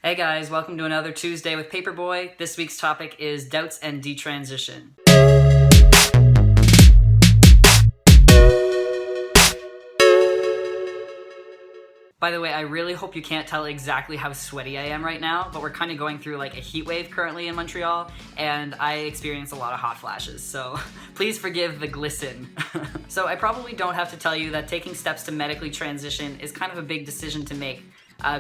Hey guys, welcome to another Tuesday with Paperboy. This week's topic is doubts and detransition. By the way, I really hope you can't tell exactly how sweaty I am right now, but we're kind of going through like a heat wave currently in Montreal, and I experience a lot of hot flashes, so please forgive the glisten. So I probably don't have to tell you that taking steps to medically transition is kind of a big decision to make.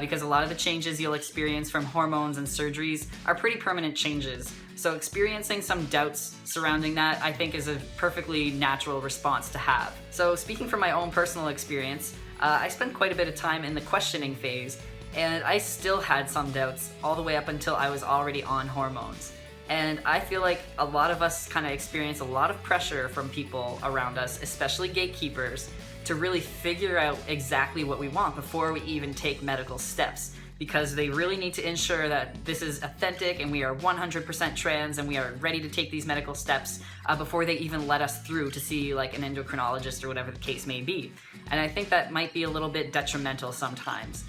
Because a lot of the changes you'll experience from hormones and surgeries are pretty permanent changes. So experiencing some doubts surrounding that, I think, is a perfectly natural response to have. So speaking from my own personal experience, I spent quite a bit of time in the questioning phase, and I still had some doubts all the way up until I was already on hormones. And I feel like a lot of us kind of experience a lot of pressure from people around us, especially gatekeepers, to really figure out exactly what we want before we even take medical steps, because they really need to ensure that this is authentic and we are 100% trans and we are ready to take these medical steps before they even let us through to see like an endocrinologist or whatever the case may be. And I think that might be a little bit detrimental sometimes,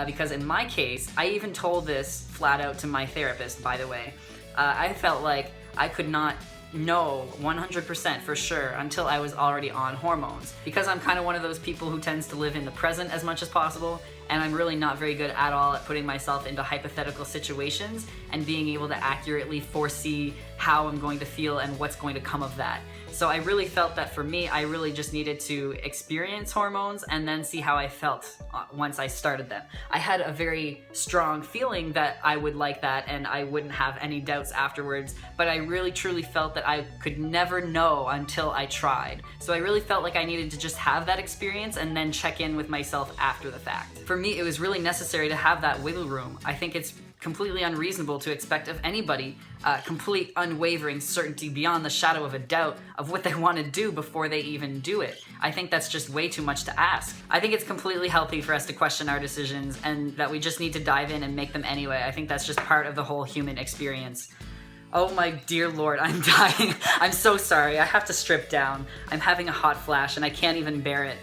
because in my case, I even told this flat out to my therapist, by the way. I felt like I could not know 100% for sure until I was already on hormones, because I'm kind of one of those people who tends to live in the present as much as possible, and I'm really not very good at all at putting myself into hypothetical situations and being able to accurately foresee how I'm going to feel and what's going to come of that. So I really felt that for me, I really just needed to experience hormones and then see how I felt once I started them. I had a very strong feeling that I would like that and I wouldn't have any doubts afterwards, but I really truly felt that I could never know until I tried. So I really felt like I needed to just have that experience and then check in with myself after the fact. For me, it was really necessary to have that wiggle room. I think it's completely unreasonable to expect of anybody complete unwavering certainty beyond the shadow of a doubt of what they want to do before they even do it. I think that's just way too much to ask. I think it's completely healthy for us to question our decisions and that we just need to dive in and make them anyway. I think that's just part of the whole human experience. Oh my dear Lord, I'm dying. I'm so sorry. I have to strip down. I'm having a hot flash and I can't even bear it.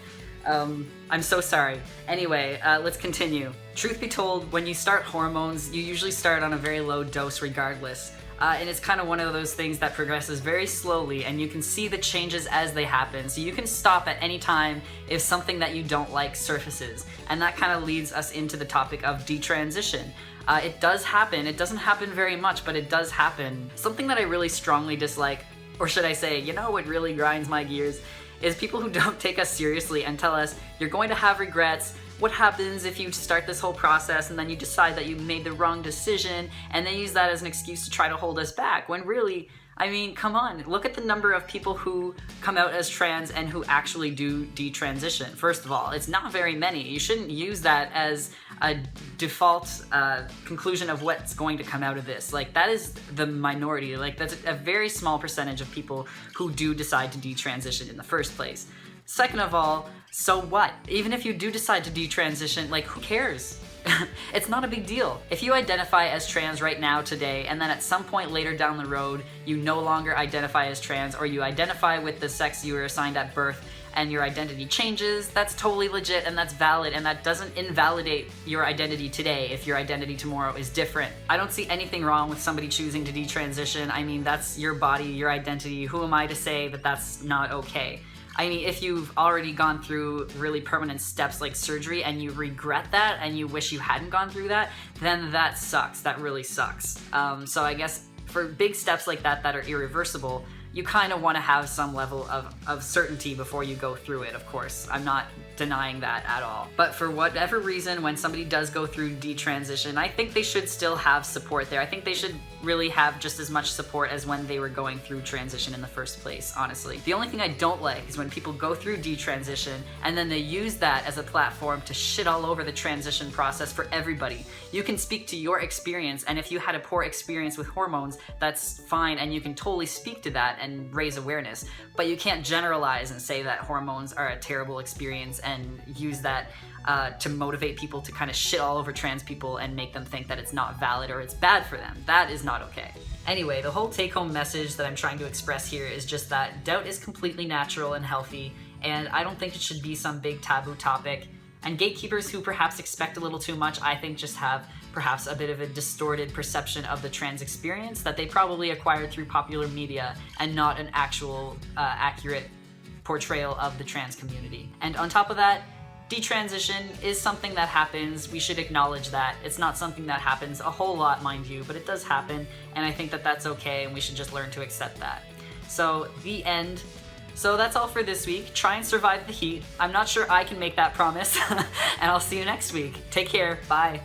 I'm so sorry. Anyway, let's continue. Truth be told, when you start hormones, you usually start on a very low dose regardless. And it's kind of one of those things that progresses very slowly, and you can see the changes as they happen. So you can stop at any time if something that you don't like surfaces. And that kind of leads us into the topic of detransition. It does happen. It doesn't happen very much, but it does happen. Something that I really strongly dislike, or should I say, you know what really grinds my gears, is people who don't take us seriously and tell us, you're going to have regrets. What happens if you start this whole process and then you decide that you made the wrong decision, and they use that as an excuse to try to hold us back, when really, I mean, come on, look at the number of people who come out as trans and who actually do detransition. First of all, it's not very many. You shouldn't use that as a default conclusion of what's going to come out of this. Like, that is the minority. Like, that's a very small percentage of people who do decide to detransition in the first place. Second of all, so what? Even if you do decide to detransition, like, who cares? It's not a big deal. If you identify as trans right now today, and then at some point later down the road, you no longer identify as trans, or you identify with the sex you were assigned at birth, and your identity changes, that's totally legit and that's valid, and that doesn't invalidate your identity today if your identity tomorrow is different. I don't see anything wrong with somebody choosing to detransition. I mean, that's your body, your identity. Who am I to say that that's not okay? I mean, if you've already gone through really permanent steps like surgery and you regret that and you wish you hadn't gone through that, then that sucks. That really sucks. So I guess for big steps like that that are irreversible, you kind of want to have some level of certainty before you go through it, of course. I'm not denying that at all. But for whatever reason, when somebody does go through detransition, I think they should still have support there. I think they should really have just as much support as when they were going through transition in the first place, honestly. The only thing I don't like is when people go through detransition and then they use that as a platform to shit all over the transition process for everybody. You can speak to your experience, and if you had a poor experience with hormones, that's fine, and you can totally speak to that and raise awareness. But you can't generalize and say that hormones are a terrible experience and use that to motivate people to kind of shit all over trans people and make them think that it's not valid or it's bad for them. That is not okay. Anyway, the whole take-home message that I'm trying to express here is just that doubt is completely natural and healthy, and I don't think it should be some big taboo topic. And gatekeepers who perhaps expect a little too much, I think, just have perhaps a bit of a distorted perception of the trans experience that they probably acquired through popular media and not an actual accurate portrayal of the trans community. And on top of that, detransition is something that happens. We should acknowledge that. It's not something that happens a whole lot, mind you, but it does happen, and I think that that's okay, and we should just learn to accept that. So, the end. So that's all for this week. Try and survive the heat. I'm not sure I can make that promise, and I'll see you next week. Take care. Bye.